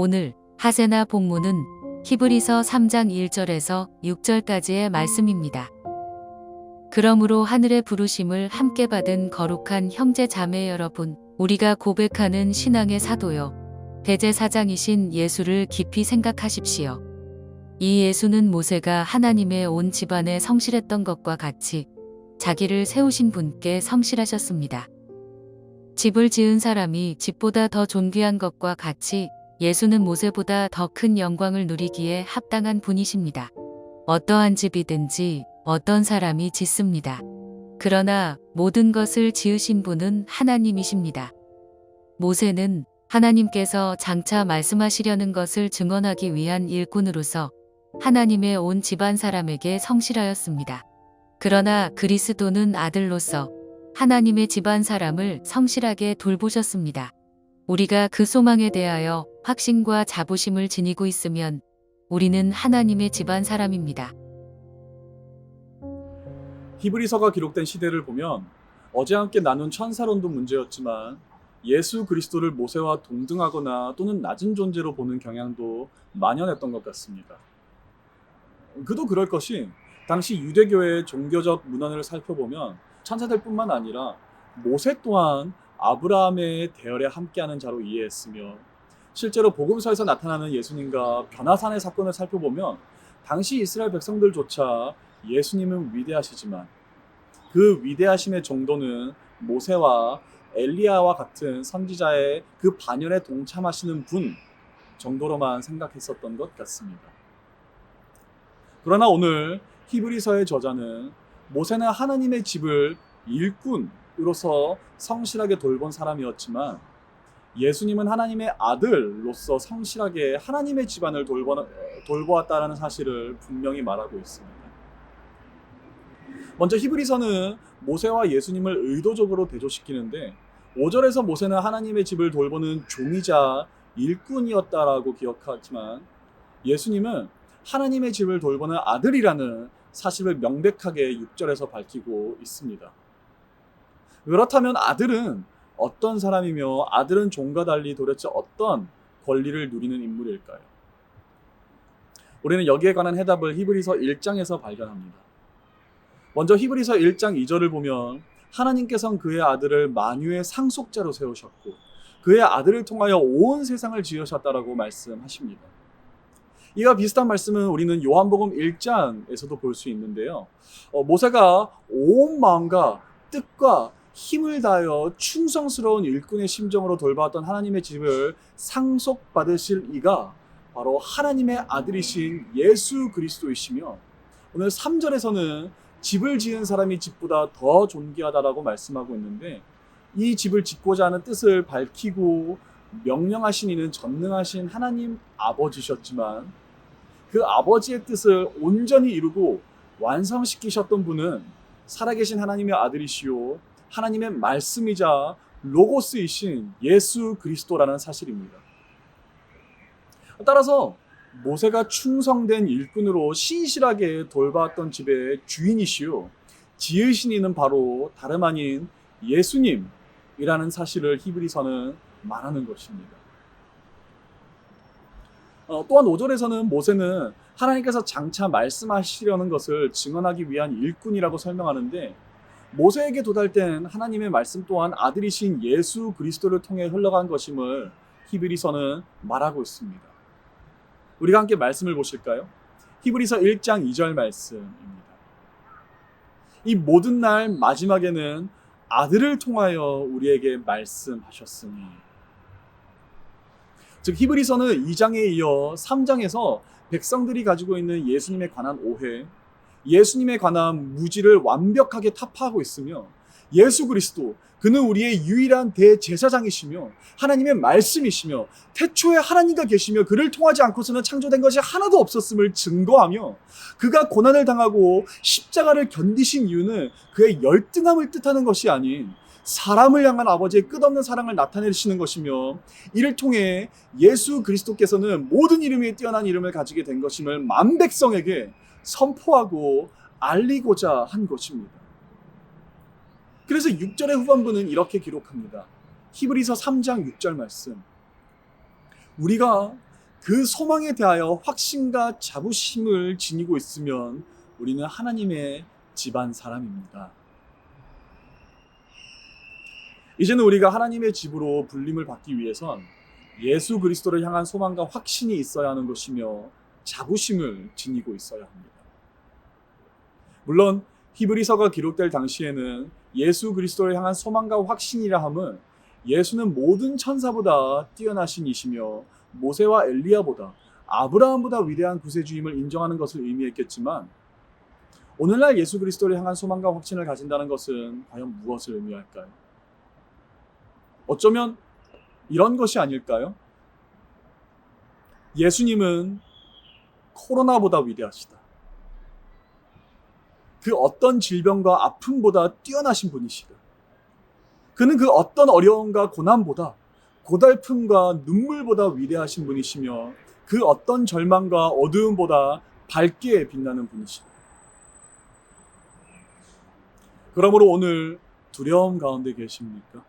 오늘 하세나 본문은 히브리서 3장 1절에서 6절까지의 말씀입니다. 그러므로 하늘의 부르심을 함께 받은 거룩한 형제 자매 여러분, 우리가 고백하는 신앙의 사도요, 대제사장이신 예수를 깊이 생각하십시오. 이 예수는 모세가 하나님의 온 집안에 성실했던 것과 같이 자기를 세우신 분께 성실하셨습니다. 집을 지은 사람이 집보다 더 존귀한 것과 같이 예수는 모세보다 더 큰 영광을 누리기에 합당한 분이십니다. 어떠한 집이든지 어떤 사람이 짓습니다. 그러나 모든 것을 지으신 분은 하나님이십니다. 모세는 하나님께서 장차 말씀하시려는 것을 증언하기 위한 일꾼으로서 하나님의 온 집안 사람에게 성실하였습니다. 그러나 그리스도는 아들로서 하나님의 집안 사람을 성실하게 돌보셨습니다. 우리가 그 소망에 대하여 확신과 자부심을 지니고 있으면 우리는 하나님의 집안 사람입니다. 히브리서가 기록된 시대를 보면 어제 함께 나눈 천사론도 문제였지만 예수 그리스도를 모세와 동등하거나 또는 낮은 존재로 보는 경향도 만연했던 것 같습니다. 그도 그럴 것이 당시 유대교의 종교적 문헌을 살펴보면 천사들뿐만 아니라 모세 또한 아브라함의 대열에 함께하는 자로 이해했으며, 실제로 복음서에서 나타나는 예수님과 변화산의 사건을 살펴보면 당시 이스라엘 백성들조차 예수님은 위대하시지만 그 위대하심의 정도는 모세와 엘리야와 같은 선지자의 그 반열에 동참하시는 분 정도로만 생각했었던 것 같습니다. 그러나 오늘 히브리서의 저자는 모세는 하나님의 집을 일꾼으로서 성실하게 돌본 사람이었지만 예수님은 하나님의 아들로서 성실하게 하나님의 집안을 돌보았다는 사실을 분명히 말하고 있습니다. 먼저 히브리서는 모세와 예수님을 의도적으로 대조시키는데 5절에서 모세는 하나님의 집을 돌보는 종이자 일꾼이었다라고 기억하지만 예수님은 하나님의 집을 돌보는 아들이라는 사실을 명백하게 6절에서 밝히고 있습니다. 그렇다면 아들은 어떤 사람이며 아들은 종과 달리 도대체 어떤 권리를 누리는 인물일까요? 우리는 여기에 관한 해답을 히브리서 1장에서 발견합니다. 먼저 히브리서 1장 2절을 보면 하나님께서는 그의 아들을 만유의 상속자로 세우셨고 그의 아들을 통하여 온 세상을 지으셨다라고 말씀하십니다. 이와 비슷한 말씀은 우리는 요한복음 1장에서도 볼 수 있는데요. 모세가 온 마음과 뜻과 힘을 다하여 충성스러운 일꾼의 심정으로 돌봐왔던 하나님의 집을 상속받으실 이가 바로 하나님의 아들이신 예수 그리스도이시며, 오늘 3절에서는 집을 지은 사람이 집보다 더 존귀하다라고 말씀하고 있는데, 이 집을 짓고자 하는 뜻을 밝히고 명령하신 이는 전능하신 하나님 아버지셨지만 그 아버지의 뜻을 온전히 이루고 완성시키셨던 분은 살아계신 하나님의 아들이시요 하나님의 말씀이자 로고스이신 예수 그리스도라는 사실입니다. 따라서 모세가 충성된 일꾼으로 신실하게 돌봐왔던 집의 주인이시요 지으신 이는 바로 다름 아닌 예수님이라는 사실을 히브리서는 말하는 것입니다. 또한 5절에서는 모세는 하나님께서 장차 말씀하시려는 것을 증언하기 위한 일꾼이라고 설명하는데, 모세에게 도달된 하나님의 말씀 또한 아들이신 예수 그리스도를 통해 흘러간 것임을 히브리서는 말하고 있습니다. 우리가 함께 말씀을 보실까요? 히브리서 1장 2절 말씀입니다. 이 모든 날 마지막에는 아들을 통하여 우리에게 말씀하셨으니. 즉 히브리서는 2장에 이어 3장에서 백성들이 가지고 있는 예수님에 관한 오해, 예수님에 관한 무지를 완벽하게 타파하고 있으며, 예수 그리스도 그는 우리의 유일한 대제사장이시며 하나님의 말씀이시며 태초에 하나님과 계시며 그를 통하지 않고서는 창조된 것이 하나도 없었음을 증거하며, 그가 고난을 당하고 십자가를 견디신 이유는 그의 열등함을 뜻하는 것이 아닌 사람을 향한 아버지의 끝없는 사랑을 나타내시는 것이며, 이를 통해 예수 그리스도께서는 모든 이름 위에 뛰어난 이름을 가지게 된 것임을 만백성에게 선포하고 알리고자 한 것입니다. 그래서 6절의 후반부는 이렇게 기록합니다. 히브리서 3장 6절 말씀. 우리가 그 소망에 대하여 확신과 자부심을 지니고 있으면 우리는 하나님의 집안 사람입니다. 이제는 우리가 하나님의 집으로 불림을 받기 위해선 예수 그리스도를 향한 소망과 확신이 있어야 하는 것이며 자부심을 지니고 있어야 합니다. 물론 히브리서가 기록될 당시에는 예수 그리스도를 향한 소망과 확신이라 함은 예수는 모든 천사보다 뛰어나신 이시며 모세와 엘리야보다 아브라함보다 위대한 구세주임을 인정하는 것을 의미했겠지만, 오늘날 예수 그리스도를 향한 소망과 확신을 가진다는 것은 과연 무엇을 의미할까요? 어쩌면 이런 것이 아닐까요? 예수님은 코로나보다 위대하시다. 그 어떤 질병과 아픔보다 뛰어나신 분이시다. 그는 그 어떤 어려움과 고난보다, 고달픔과 눈물보다 위대하신 분이시며 그 어떤 절망과 어두움보다 밝게 빛나는 분이시다. 그러므로 오늘 두려움 가운데 계십니까?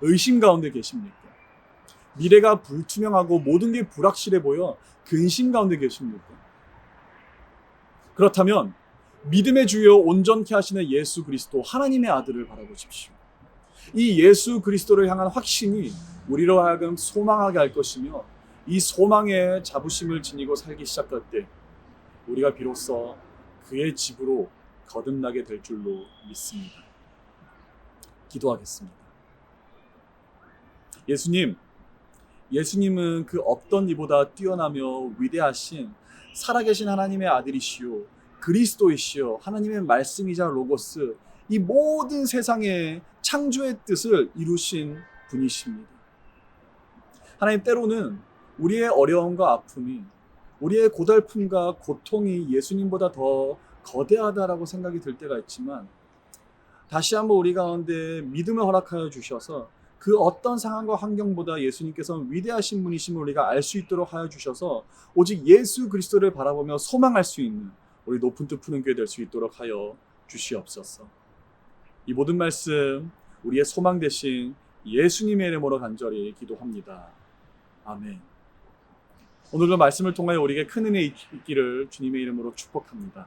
의심 가운데 계십니까? 미래가 불투명하고 모든 게 불확실해 보여 근심 가운데 계십니까? 그렇다면 믿음의 주요 온전케 하시는 예수 그리스도 하나님의 아들을 바라보십시오. 이 예수 그리스도를 향한 확신이 우리로 하여금 소망하게 할 것이며, 이 소망의 자부심을 지니고 살기 시작할 때 우리가 비로소 그의 집으로 거듭나게 될 줄로 믿습니다. 기도하겠습니다. 예수님은 그 어떤 이보다 뛰어나며 위대하신 살아계신 하나님의 아들이시오, 그리스도이시오, 하나님의 말씀이자 로고스, 이 모든 세상의 창조의 뜻을 이루신 분이십니다. 하나님, 때로는 우리의 어려움과 아픔이, 우리의 고달픔과 고통이 예수님보다 더 거대하다라고 생각이 들 때가 있지만, 다시 한번 우리 가운데 믿음을 허락하여 주셔서 그 어떤 상황과 환경보다 예수님께서는 위대하신 분이심을 우리가 알 수 있도록 하여 주셔서 오직 예수 그리스도를 바라보며 소망할 수 있는 우리 높은 뜻 푸는 교회 될 수 있도록 하여 주시옵소서. 이 모든 말씀 우리의 소망 되신 예수님의 이름으로 간절히 기도합니다. 아멘. 오늘도 말씀을 통하여 우리에게 큰 은혜 있기를 주님의 이름으로 축복합니다.